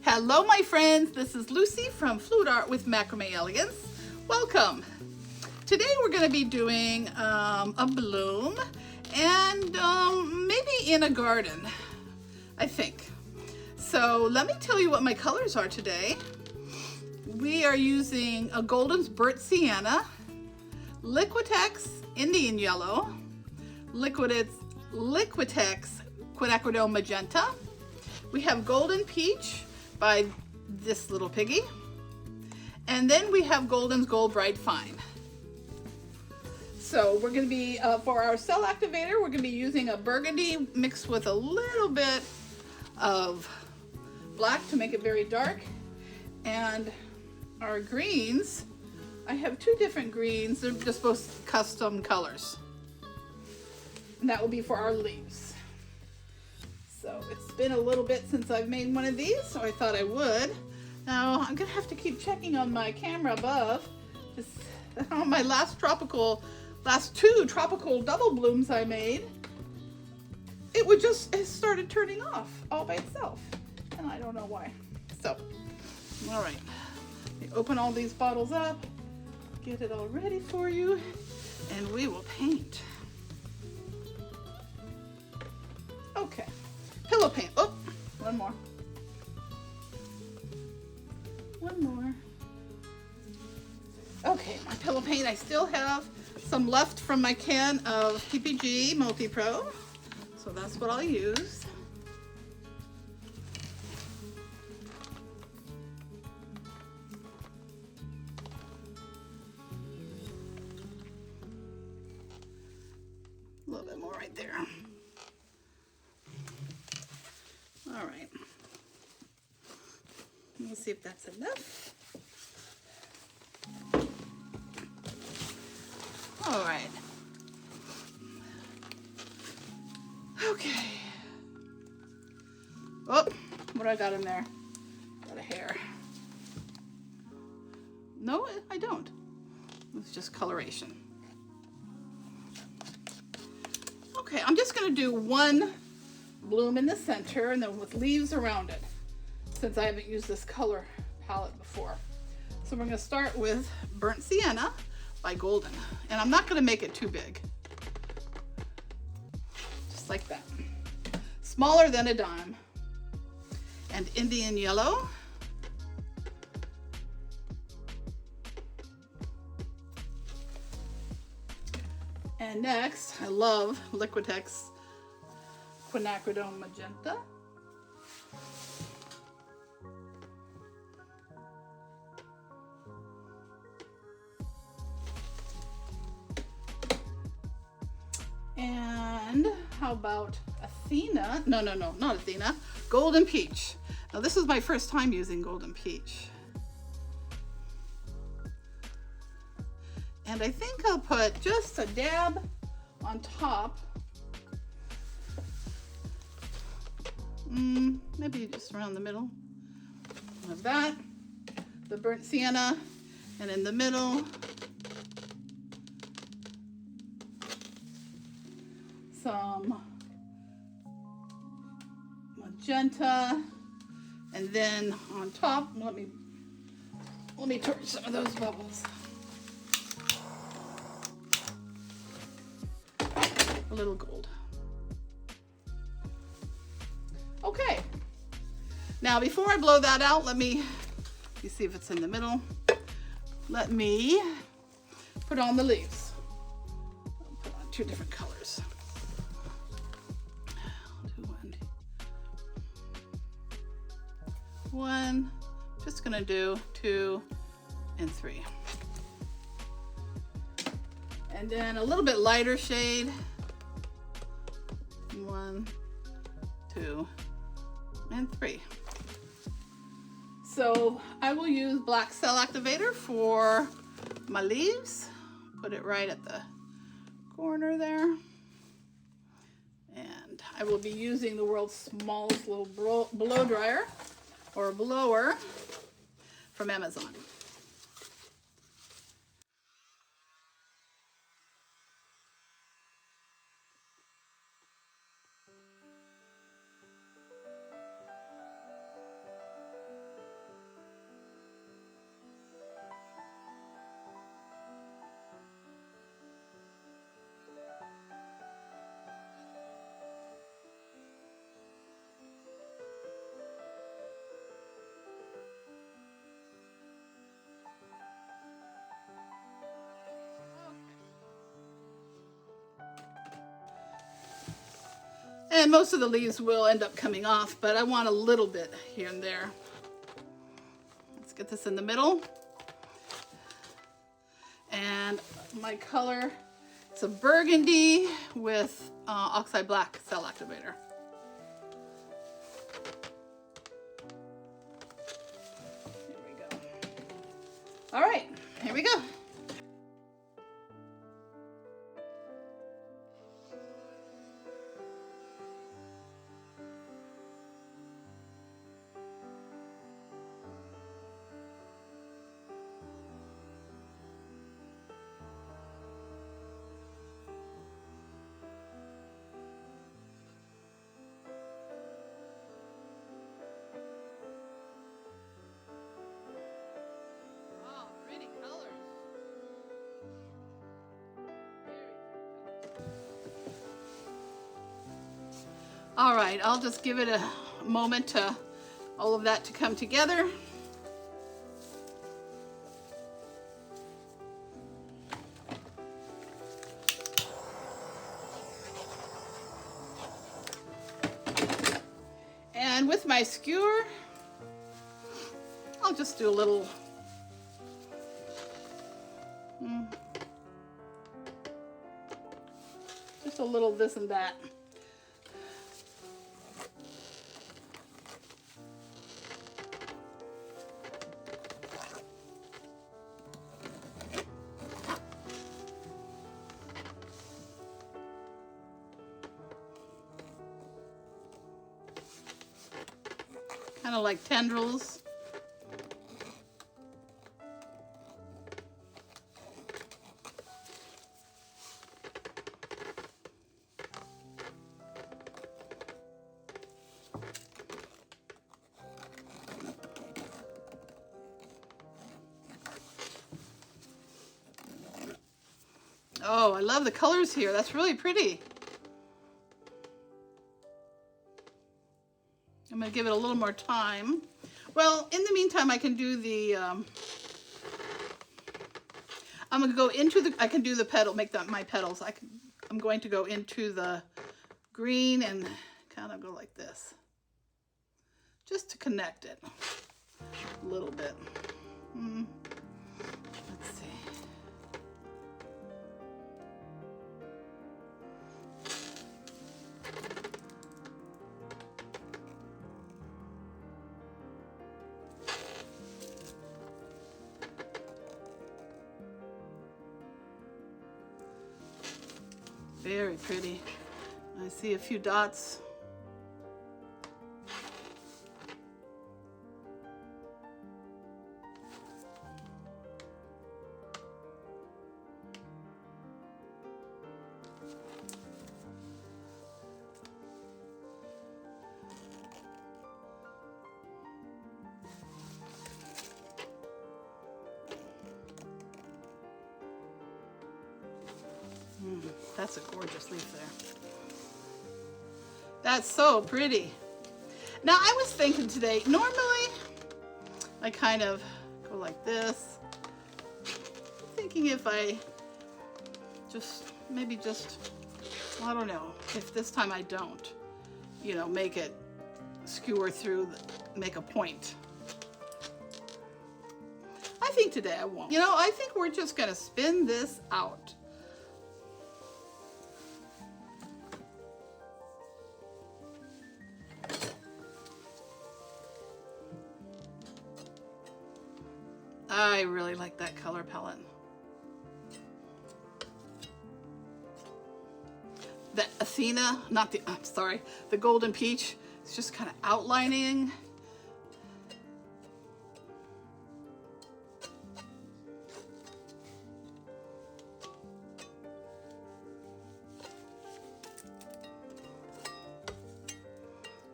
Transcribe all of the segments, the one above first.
Hello my friends, this is Lucy from Fluidart with Macrame Elegance. Welcome. Today we're going to be doing a bloom and maybe in a garden, I think. So let me tell you what my colors are today. We are using a Golden Burnt Sienna, Liquitex Indian Yellow, Liquitex Quinacridone Magenta. We have Golden Peach by this little piggy. And then we have Golden's Gold Bright Fine. So we're going to be, for our cell activator, we're going to be using a burgundy mixed with a little bit of black to make it very dark. And our greens, I have two different greens. They're just both custom colors. And that will be for our leaves. So it's been a little bit since I've made one of these, so I thought I would. Now I'm gonna have to keep checking on my camera above. On my last two tropical double blooms I made, it started turning off all by itself. And I don't know why. So, all right. We open all these bottles up, get it all ready for you, and we will paint. Okay. Pillow paint. Oh, one more. One more. Okay, my pillow paint. I still have some left from my can of PPG Multi-Pro. So that's what I'll use. A little bit more right there. All right, we'll see if that's enough. All right. Okay. Oh, what I got in there? Got a hair. No, I don't. It's just coloration. Okay, I'm just gonna do one bloom in the center and then with leaves around it, since I haven't used this color palette before. So we're going to start with Burnt Sienna by Golden, and I'm not going to make it too big, just like that, smaller than a dime. And Indian Yellow, and next I love Liquitex Quinacridone Magenta. And how about Athena? No, not Athena. Golden Peach. Now this is my first time using Golden Peach. And I think I'll put just a dab on top. Maybe just around the middle of that, the burnt sienna, and in the middle, some magenta, and then on top, let me torch some of those bubbles. A little gold. Okay, now before I blow that out, let me see if it's in the middle. Let me put on the leaves. I'll put on two different colors. I'll do one, just gonna do 2 and 3. And then a little bit lighter shade, 1, 2, and 3. So I will use black cell activator for my leaves. Put it right at the corner there. And I will be using the world's smallest little blow dryer or blower from Amazon. And most of the leaves will end up coming off, but I want a little bit here and there. Let's get this in the middle. And my color, it's a burgundy with oxide black cell activator. Here we go. All right, here we go. All right, I'll just give it a moment to all of that to come together. And with my skewer, I'll just do a little just a little this and that. Kind of like tendrils. Oh, I love the colors here. That's really pretty. I'm going to give it a little more time. Well, in the meantime, I can do the, I'm going to go into the, I can do the petal, make that my petals. I'm going to go into the green and kind of go like this. Just to connect it a little bit. Let's see. Very pretty. I see a few dots. That's a gorgeous leaf there. That's so pretty. Now I was thinking today, normally I kind of go like this. I'm thinking if I just, maybe just, well, I don't know, if this time I don't, you know, make it skewer through, make a point. I think today I won't. You know, I think we're just gonna spin this out. I really like that color palette. The Athena, not the, I'm sorry, the Golden Peach, it's just kind of outlining.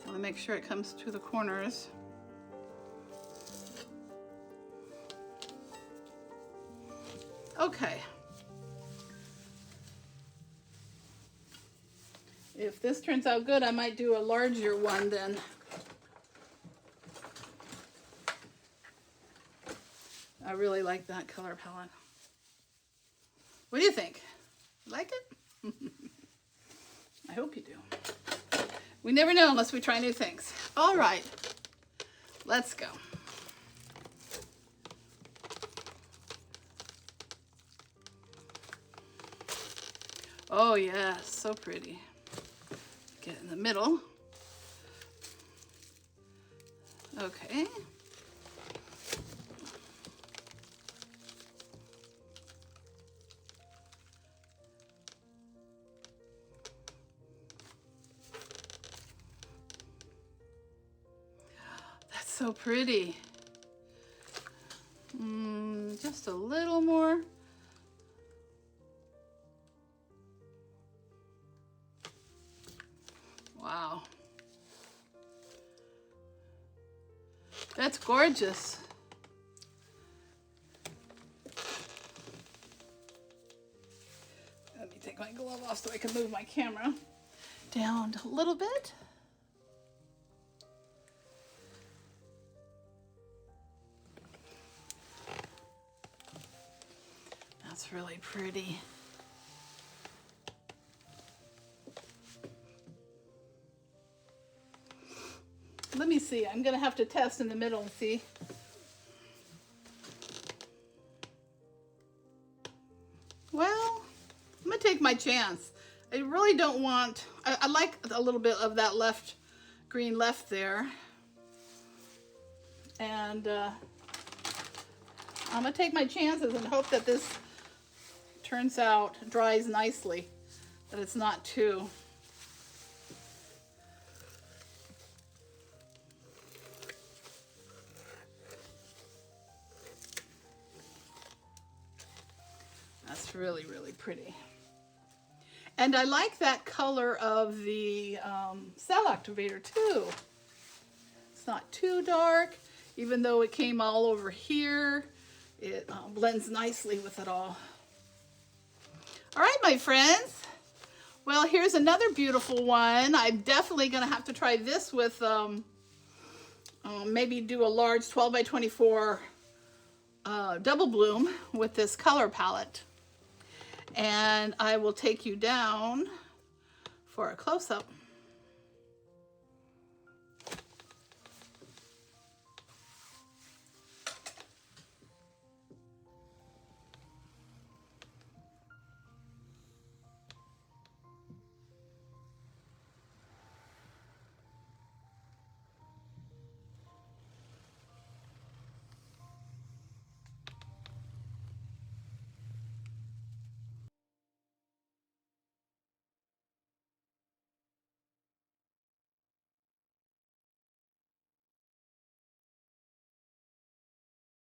I want to make sure it comes to the corners. Okay. If this turns out good, I might do a larger one then. I really like that color palette. What do you think? Like it? I hope you do. We never know unless we try new things. All right, let's go. Oh yeah, so pretty. Get in the middle. Okay. That's so pretty. Just a little more. Wow. That's gorgeous. Let me take my glove off so I can move my camera down a little bit. That's really pretty. Let me see. I'm going to have to test in the middle and see. Well, I'm going to take my chance. I really don't want... I like a little bit of that left green left there. And I'm going to take my chances and hope that this turns out, dries nicely. That it's not too... That's really, really pretty. And I like that color of the cell activator too. It's not too dark, even though it came all over here. It blends nicely with it all. All right, my friends. Well, here's another beautiful one. I'm definitely gonna have to try this with maybe do a large 12 by 24 double bloom with this color palette. And I will take you down for a close-up.